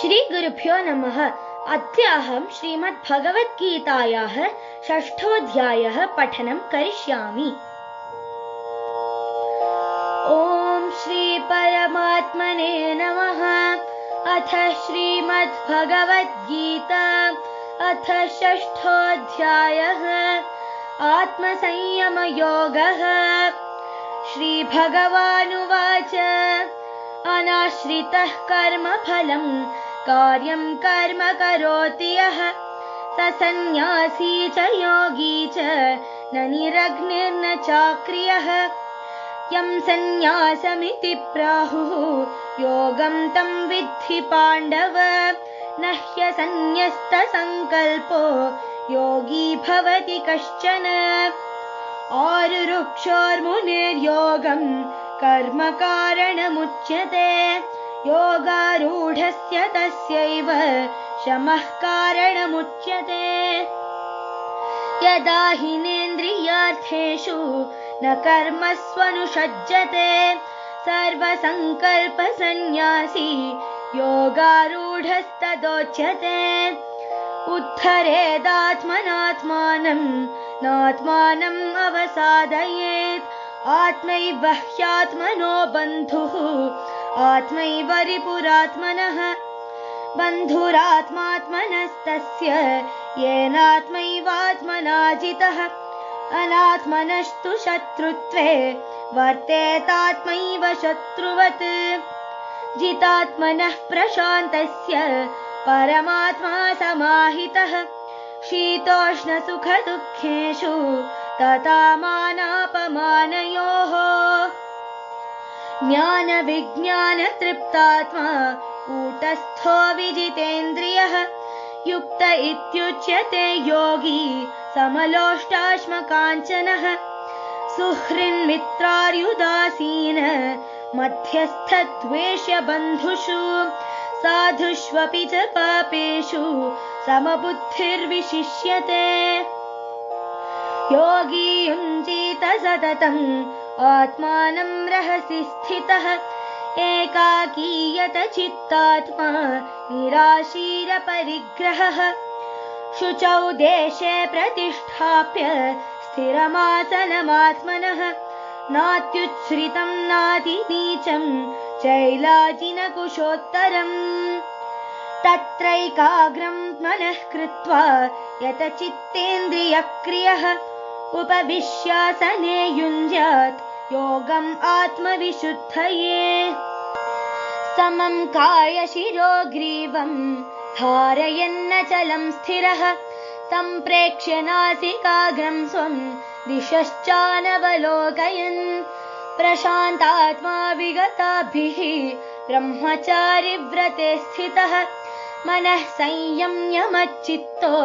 श्रीगुरुभ्यो नमः। अद्य अहं श्रीमद्भगवद्गीतायाः षष्ठोऽध्यायः पठनं करिष्यामि। ॐ श्रीपरमात्मने नमः। अथ श्रीमद्भगवद्गीता अथ षष्ठोऽध्यायः आत्मसंयमयोगः। श्रीभगवानुवाच अनाश्रितः कर्मफलं कार्यं कर्म करोति यः स सन्न्यासी च योगी च न निरग्निर्न चाक्रियः। यं सन्न्यासमिति प्राहुः योगं तं विद्धि पाण्डव। न ह्यसन्न्यस्तसङ्कल्पो योगी भवति कश्चन। आरुरुक्षोर्मुनिर्योगं कर्म कारणमुच्यते। योगारूढस्य तस्यैव शमः कारणमुच्यते। यदा हिनेन्द्रियार्थेषु न कर्मस्वनुषज्जते सर्वसङ्कल्पसन्न्यासी योगारूढस्तदोच्यते। उद्धरेदात्मनात्मानं नात्मानम् अवसादयेत्। आत्मैव ह्यात्मनो बन्धुः आत्मैव रिपुरात्मनः। बन्धुरात्मात्मनस्तस्य येनात्मैवात्मना जितः। अनात्मनस्तु शत्रुत्वे वर्तेतात्मैव शत्रुवत्। जितात्मनः प्रशान्तस्य परमात्मा समाहितः। शीतोष्णसुखदुःखेषु तथा मानापमानयोः। ज्ञानविज्ञानतृप्तात्मा कूटस्थो विजितेन्द्रियः। युक्त इत्युच्यते योगी समलोष्टाश्मकाञ्चनः। सुहृन्मित्रार्युदासीन मध्यस्थद्वेष्य बन्धुषु। साधुष्वपि च पापेषु समबुद्धिर्विशिष्यते। योगी युञ्जीत सततम् आत्मानं रहसि स्थितः। एकाकीयत चित्तात्मा निराशीरपरिग्रहः। शुचौ देशे प्रतिष्ठाप्य स्थिरमासनमात्मनः। नात्युच्छ्रितं नातिनीचं चैलाजिनकुशोत्तरम्। तत्रैकाग्रं मनः कृत्वा यतचित्तेन्द्रियक्रियः। उपविश्यासने युञ्ज्यात् योगम् आत्मविशुद्धये। समं कायशिरो ग्रीवं धारयन्नचलं स्थिरः। सम्प्रेक्ष्य नासिकाग्रं स्वं दिशश्चानवलोकयन्। प्रशान्तात्मा विगताभिः ब्रह्मचारिव्रते स्थितः। मनः संयम्य मच्चित्तो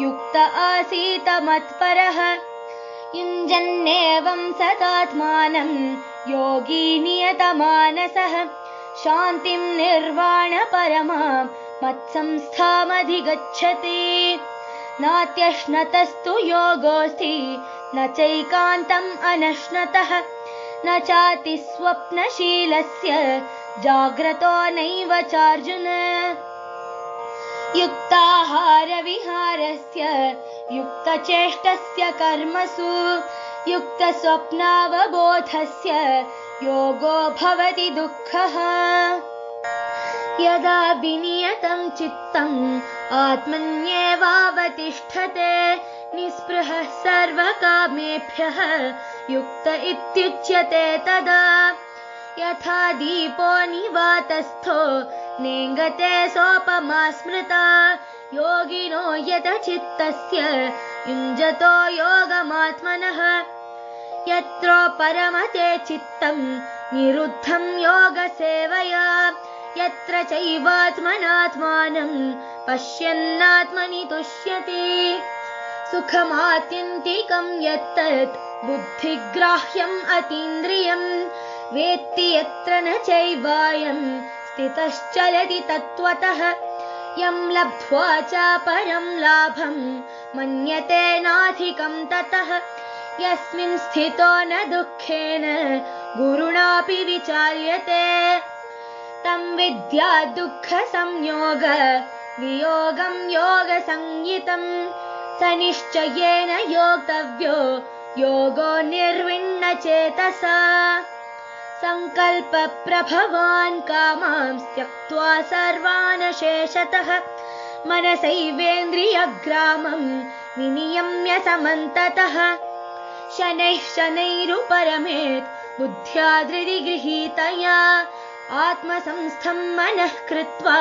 युक्त आसीत मत्परः। युञ्जन्नेवं सतात्मानं योगी नियतमानसः। शान्तिं निर्वाणपरमां मत्संस्थामधिगच्छति। नात्यश्नतस्तु योगोऽस्ति न चैकान्तम् अनश्नतः। न चातिस्वप्नशीलस्य जाग्रतो नैव चार्जुन। युक्ताहारविहारस्य युक्तचेष्टस्य कर्मसु युक्तस्वप्नावबोधस्य योगो भवति दुःखः। यदा विनियतं चित्तम् आत्मन्येवावतिष्ठते। निःस्पृहः सर्वकामेभ्यः युक्त इत्युच्यते तदा। यथा दीपो निवातस्थो नेङ्गते सोपमा स्मृता। योगिनो यतचित्तस्य युञ्जतो योगमात्मनः। यत्र परमते चित्तं निरुद्धं योगसेवया। यत्र चैवात्मनात्मानं पश्यन्नात्मनि तुष्यति। सुखमात्यन्तिकं यत्तत् बुद्धिग्राह्यम् अतीन्द्रियं। वेत्ति यत्र न चैवायं स्थितश्चलति तत्त्वतः। यं लब्ध्वा च परं लाभं मन्यते नाधिकं ततः। यस्मिन् स्थितो न दुःखेन गुरुणापि विचाल्यते। तं विद्या दुःख संयोग वियोगं योगसंज्ञितं स निश्चयेन योक्तव्यो योगो निर्विण्णचेतसा संकल्प प्रभवान् कामांस् त्यक्त्वा सर्वान् शेषतः मनसैवेन्द्रियग्रामं विनियम्य समन्ततः शनैः शनैरुपरमेत् बुद्ध्या धृति गृहीतया आत्मसंस्थं मनः कृत्वा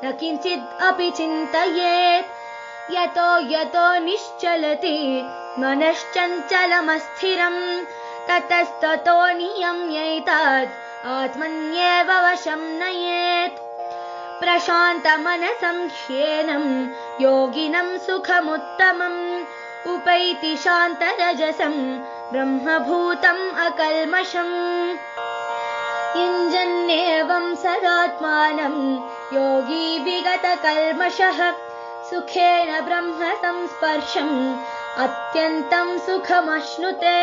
न किञ्चित् अपि चिन्तयेत् यतो यतो निश्चलति मनश्चञ्चलमस्थिरं ततस्ततो नियम्यैतात् आत्मन्येव वशं नयेत् प्रशान्तमनसं ह्येनं योगिनं सुखमुत्तमम् उपैति शान्तरजसं ब्रह्मभूतम् अकल्मषम् युञ्जन्नेवं सदात्मानं योगी विगतकल्मषः सुखेन ब्रह्म संस्पर्शम् अत्यन्तं सुखमश्नुते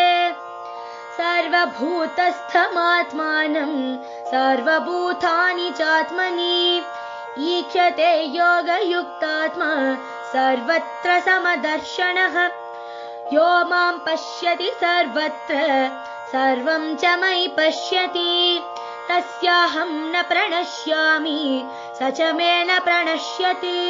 सर्वभूतस्थमात्मानं सर्वभूतानि चात्मनि ईक्षते योगयुक्तात्मा सर्वत्र समदर्शनः यो मां पश्यति सर्वत्र सर्वं च मयि पश्यति तस्याहं न प्रणश्यामि स च मे न प्रणश्यति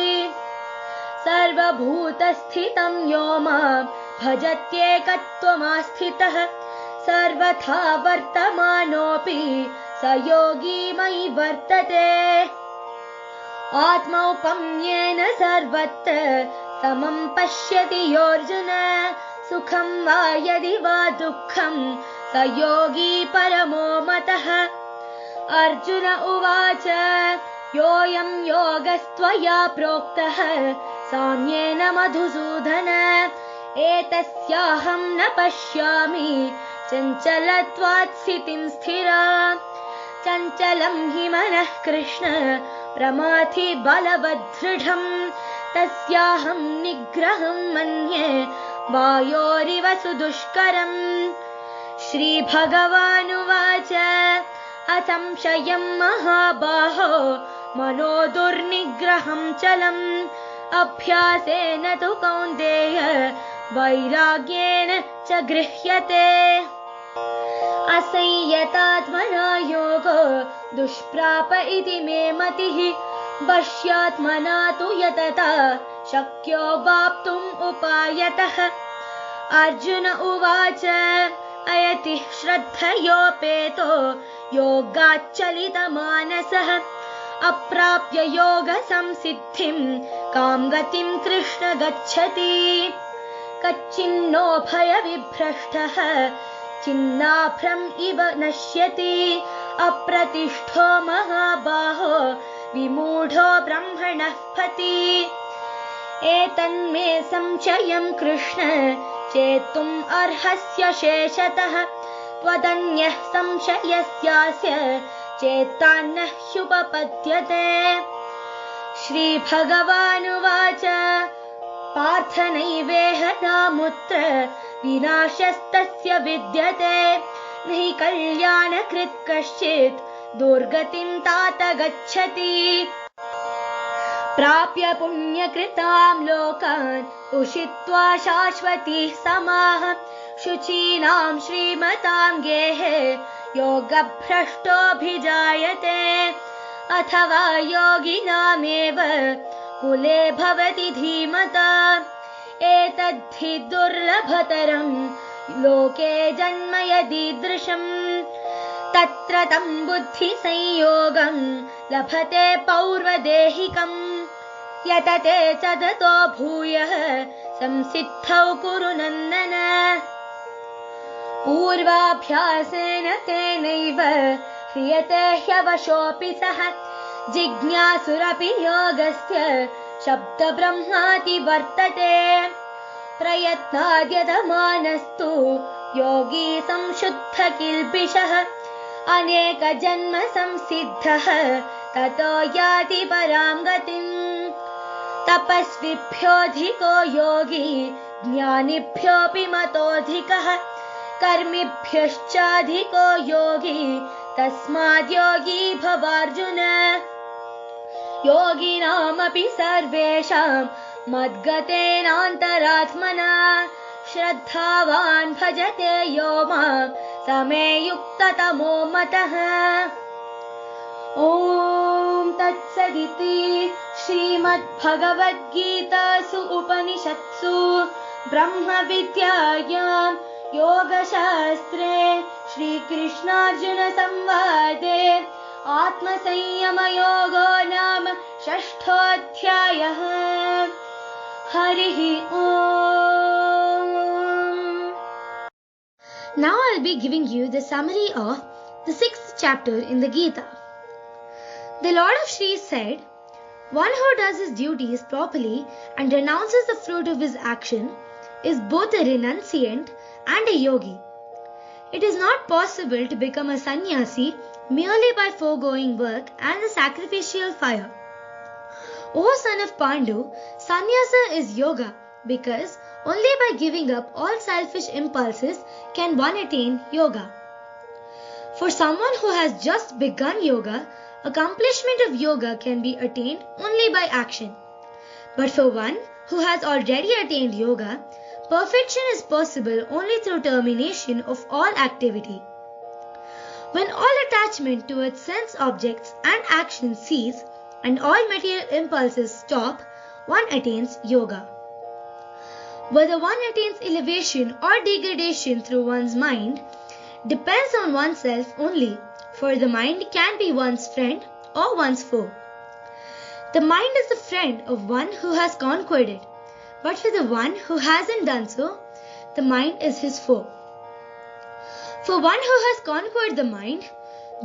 सर्वभूतस्थितं यो मां भजत्येकत्वमास्थितः सर्वथा वर्तमानोऽपि स योगी मयि वर्तते आत्मौपम्येन सर्वत्र समं पश्यति योऽर्जुन सुखं वा यदि वा दुःखं स योगी परमो मतः अर्जुन उवाच योऽयं योगस्त्वया प्रोक्तः साम्येन मधुसूदन एतस्याहं न पश्यामि चञ्चलत्वात् स्थितिं स्थिरा चञ्चलं हि मनः कृष्ण प्रमाथि बलवदृढं तस्याहं निग्रहं मन्ये वायोरिव सुदुष्करम् श्रीभगवानुवाच असंशयं महाबाहो मनो दुर्निग्रहं चलम् अभ्यासेन तु कौन्तेय वैराग्येण च गृह्यते असंयतात्मना योगो दुष्प्राप इति मे मतिः वश्यात्मना तु यतता शक्यो वाप्तुम् उपायतः अर्जुन उवाच अयति श्रद्धयोपेतो योगाच्चलितमानसः अप्राप्य योगसंसिद्धिं कां गतिं कृष्ण गच्छति कच्चिन्नो भयविभ्रष्टः चिन्नाभ्रम् इव नश्यति अप्रतिष्ठो महाबाहो विमूढो ब्रह्मणः पथि एतन्मे संशयं कृष्ण चेत्तुम् अर्हस्य शेषतः त्वदन्यः संशयस्यास्य चेत्तान्न ह्युपपद्यते श्रीभगवानुवाच पार्थ नैवेह नामुत्र विनाशस्तस्य विद्यते नहि कल्याणकृत् कश्चित् दुर्गतिं तात गच्छति प्राप्य पुण्यकृतां लोकान् उषित्वा शाश्वतीः समाः शुचीनां श्रीमतां गेहे योगभ्रष्टोऽभिजायते अथवा योगिनामेव कुले भवति धीमता एतद्धि दुर्लभतरं लोके जन्म यदीदृशम् तत्र तं बुद्धिसंयोगं लभते पौर्वदेहिकम् यतते च ततो भूयः संसिद्धौ कुरु नन्दन पूर्वाभ्यासेन तेनैव ह्रियते ह्यवशोऽपि सः जिज्ञासुरपि योगस्य शब्दब्रह्माति वर्तते प्रयत्नाद्यतमानस्तु योगी संशुद्ध किल्बिषः अनेकजन्म संसिद्धः ततो याति परां गतिम् तपस्विभ्योऽधिको योगी ज्ञानिभ्योऽपि मतोऽधिकः कर्मिभ्यश्चाधिको योगी तस्माद् योगी भवार्जुन योगिनामपि सर्वेषां मद्गतेनान्तरात्मना श्रद्धावान् भजते यो मां समे युक्ततमो मतः। ॐ तत्सदिति श्रीमद्भगवद्गीतासु उपनिषत्सु ब्रह्मविद्यायां योगशास्त्रे श्रीकृष्णार्जुनसंवादे आत्मसंयमयोगो नाम षष्ठोऽध्यायः। हरिः ॐ। Now I'll be giving you the summary of the 6th chapter in the Geetha. The Lord of Shri said, "One who does his duties properly and renounces the fruit of his action is both a renunciant and a yogi. It is not possible to become a sannyasi merely by foregoing work and the sacrificial fire. O son of Pandu, sannyasa is yoga because only by giving up all selfish impulses can one attain yoga. For someone who has just begun yoga, accomplishment of yoga can be attained only by action. But for one who has already attained yoga, perfection is possible only through termination of all activity. When all attachment towards sense objects and actions cease and all material impulses stop, one attains yoga. Whether one attains elevation or degradation through one's mind depends on oneself only, for the mind can be one's friend or one's foe. The mind is the friend of one who has conquered it, but for the one who hasn't done so, the mind is his foe. For one who has conquered the mind,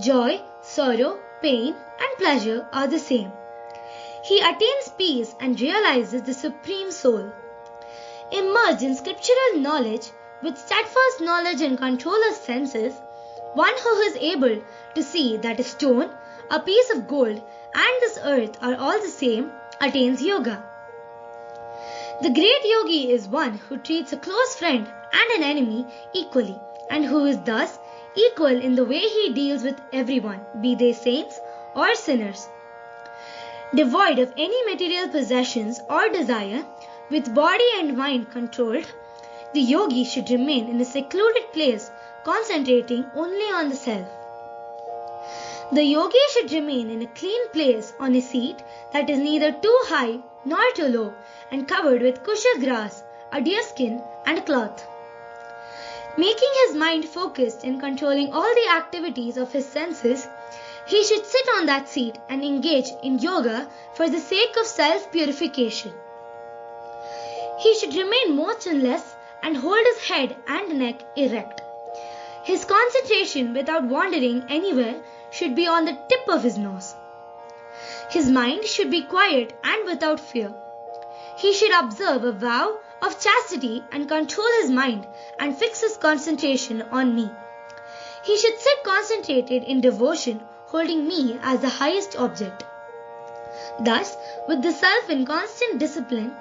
joy, sorrow, pain, and pleasure are the same. He attains peace and realizes the supreme soul. Immersed in scriptural knowledge, with steadfast knowledge and control of senses, one who is able to see that a stone, a piece of gold, and this earth are all the same, attains yoga. The great yogi is one who treats a close friend and an enemy equally, and who is thus equal in the way he deals with everyone, be they saints or sinners. Devoid of any material possessions or desire, with body and mind controlled, the yogi should remain in a secluded place, concentrating only on the self. The yogi should remain in a clean place on a seat that is neither too high nor too low, and covered with kusha grass, a deerskin, and a cloth. Making his mind focused in controlling all the activities of his senses, he should sit on that seat and engage in yoga for the sake of self-purification. He should remain motionless and hold his head and neck erect. His concentration without wandering anywhere should be on the tip of his nose. His mind should be quiet and without fear. He should observe a vow of chastity and control his mind and fix his concentration on me. He should sit concentrated in devotion, holding me as the highest object. Thus, with the self in constant discipline,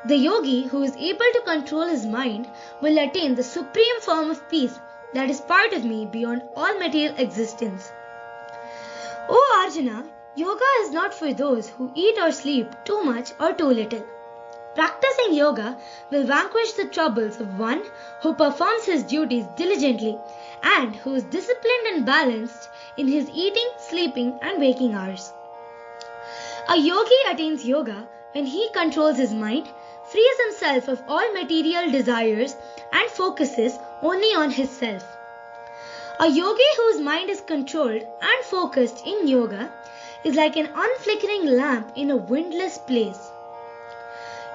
the yogi who is able to control his mind will attain the supreme form of peace that is part of me beyond all material existence. O Arjuna, yoga is not for those who eat or sleep too much or too little. Practicing yoga will vanquish the troubles of one who performs his duties diligently and who is disciplined and balanced in his eating, sleeping, and waking hours. A yogi attains yoga when he controls his mind, frees himself of all material desires, and focuses only on his self. A yogi whose mind is controlled and focused in yoga is like an unflickering lamp in a windless place.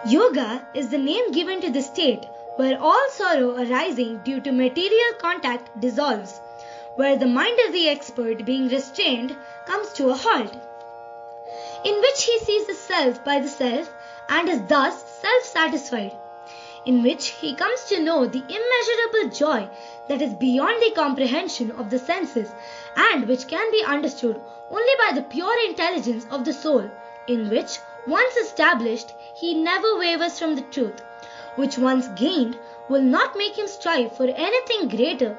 Yoga is the name given to the state where all sorrow arising due to material contact dissolves, where the mind of the expert being restrained comes to a halt, in which he sees the self by the self and is thus self-satisfied, in which he comes to know the immeasurable joy that is beyond the comprehension of the senses and which can be understood only by the pure intelligence of the soul, in which, once established, he never wavers from the truth, which once gained will not make him strive for anything greater,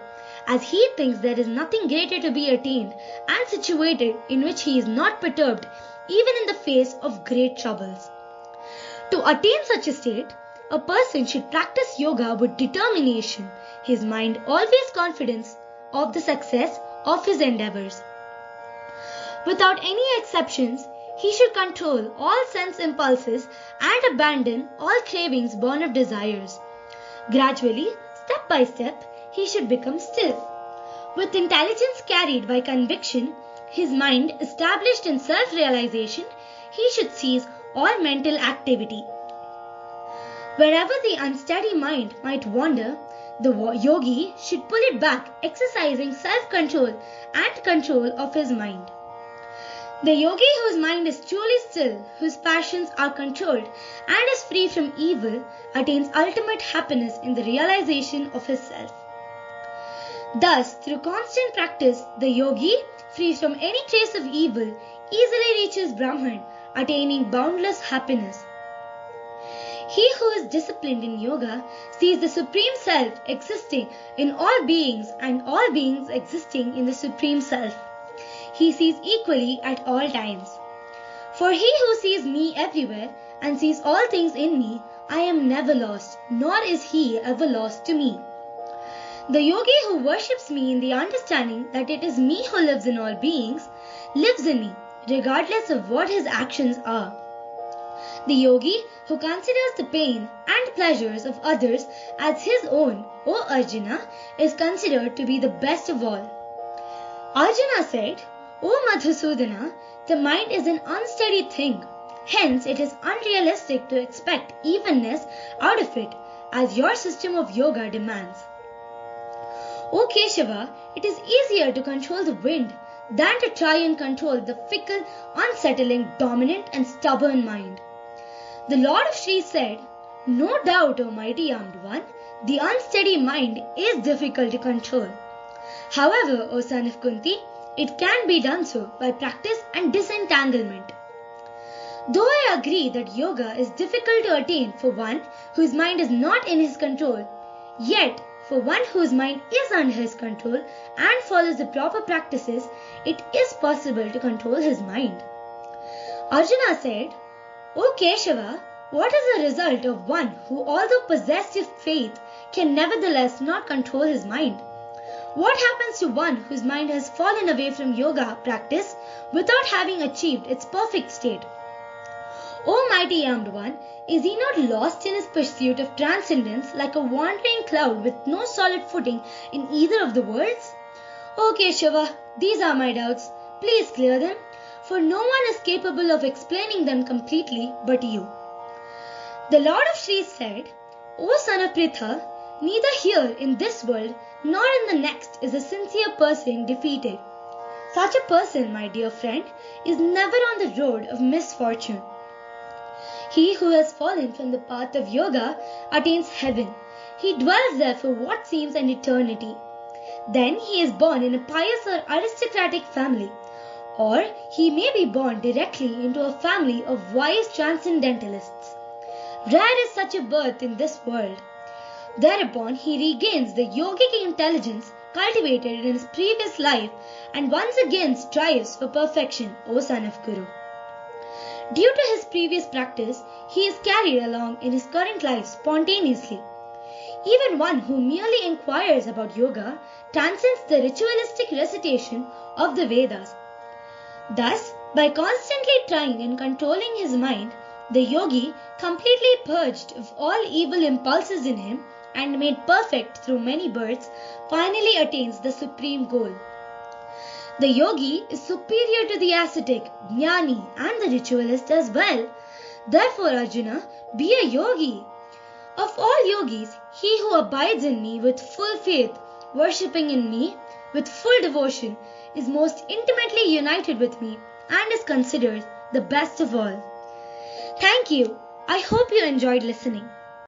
as he thinks there is nothing greater to be attained and situated in which he is not perturbed even in the face of great troubles. To attain such a state, a person should practice yoga with determination, his mind always confident of the success of his endeavors. Without any exceptions, he should control all sense impulses and abandon all cravings born of desires. Gradually, step by step, he should become still. With intelligence carried by conviction, his mind established in self-realization, he should cease all mental activity. Wherever the unsteady mind might wander, the yogi should pull it back, exercising self-control and control of his mind. The yogi whose mind is truly still, whose passions are controlled, and is free from evil, attains ultimate happiness in the realization of his self. Thus, through constant practice, the yogi, free from any trace of evil, easily reaches Brahman, attaining boundless happiness. He who is disciplined in yoga sees the Supreme Self existing in all beings and all beings existing in the Supreme Self. He sees equally at all times. For he who sees me everywhere and sees all things in me, I am never lost, nor is he ever lost to me. The yogi who worships me in the understanding that it is me who lives in all beings, lives in me, regardless of what his actions are. The yogi who considers the pain and pleasures of others as his own, O Arjuna, is considered to be the best of all. Arjuna said, O Madhusudana, the mind is an unsteady thing. Hence, it is unrealistic to expect evenness out of it, as your system of yoga demands. O Keshava, it is easier to control the wind than to try and control the fickle, unsettling, dominant and stubborn mind. The Lord of Sri said, No doubt, O mighty armed one, the unsteady mind is difficult to control. However, O son of Kunti, it can be done so by practice and disentanglement. Though I agree that yoga is difficult to attain for one whose mind is not in his control, yet for one whose mind is under his control and follows the proper practices, it is possible to control his mind. Arjuna said, O Keshava, what is the result of one who, although possessed of faith, can nevertheless not control his mind? What happens to one whose mind has fallen away from yoga practice without having achieved its perfect state? O mighty armed one, is he not lost in his pursuit of transcendence like a wandering cloud with no solid footing in either of the worlds? O Keshava, these are my doubts. Please clear them, for no one is capable of explaining them completely but you. The Lord of Sri said, O son of Pritha, neither here in this world nor in the next is a sincere person defeated. Such a person, my dear friend, is never on the road of misfortune. He who has fallen from the path of yoga attains heaven. He dwells there for what seems an eternity. Then he is born in a pious or aristocratic family, or he may be born directly into a family of wise transcendentalists. Rare is such a birth in this world. Thereupon he regains the yogic intelligence cultivated in his previous life and once again strives for perfection, O son of Guru. Due to his previous practice, he is carried along in his current life spontaneously. Even one who merely inquires about yoga transcends the ritualistic recitation of the Vedas. Thus, by constantly trying and controlling his mind, the yogi, completely purged of all evil impulses in him and made perfect through many births, finally attains the supreme goal. The yogi is superior to the ascetic, jnani and the ritualist as well. Therefore, Arjuna, be a yogi. Of all yogis, he who abides in me with full faith, worshipping in me with full devotion, is most intimately united with me and is considered the best of all. Thank you. I hope you enjoyed listening.